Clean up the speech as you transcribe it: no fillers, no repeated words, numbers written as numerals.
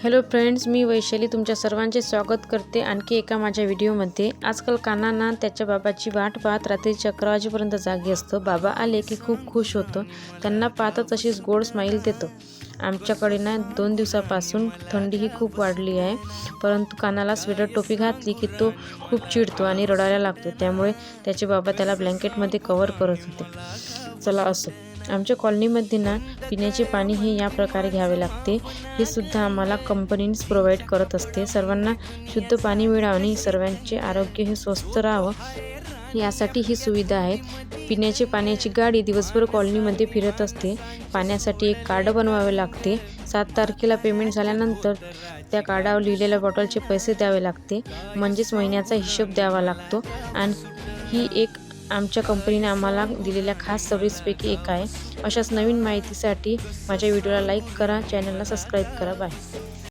Hello friends, मी वैशाली तुमच्या सर्वांचे स्वागत करते आणखी एका माझ्या व्हिडिओमध्ये। आजकाल कान्हा त्याच्या बाबाची वाट पाहत रात्री 11 वाजेपर्यंत जागी असतो। बाबा आले की खूप खुश होतो, त्यांना पाहतच अशीच गोड स्माईल देतो। आमच्याकडे 2 दिवसापासून थंडीही खूप वाढली आहे, परंतु कान्हाला स्वेटर टोपी घातली की तो खूप चिडतो आणि रडायला लागतो। त्यामुळे त्याचे बाबा त्याला ब्लँकेटमध्ये कव्हर करत होते। चला असो, आमच्या कॉलनीमध्ये पिण्याचे पाणी हे या प्रकारे घ्यावे लागते। हे सुद्धा आम्हाला कंपनीच प्रोव्हाइड करत असते। सर्वांना शुद्ध पाणी मिळावं आणि सर्वांचे आरोग्य हे स्वस्थ राहावं यासाठी ही सुविधा आहे। पिण्याचे पाण्याची गाडी दिवसभर कॉलनीमध्ये फिरत असते। पाण्यासाठी एक कार्ड बनवावे लागते। 7 तारखेला पेमेंट झाल्यानंतर त्या कार्डावर लिहिलेल्या बॉटलचे पैसे द्यावे लागते, म्हणजेच महिन्याचा हिशोब द्यावा लागतो। आणि ही एक आमच्या कंपनीने आम्हाला दिलेल्या खास सर्व्हिसपैकी एक आहे। अशाच नवीन माहितीसाठी माझ्या व्हिडिओला लाईक करा, चॅनलला सबस्क्राईब करा। बाय।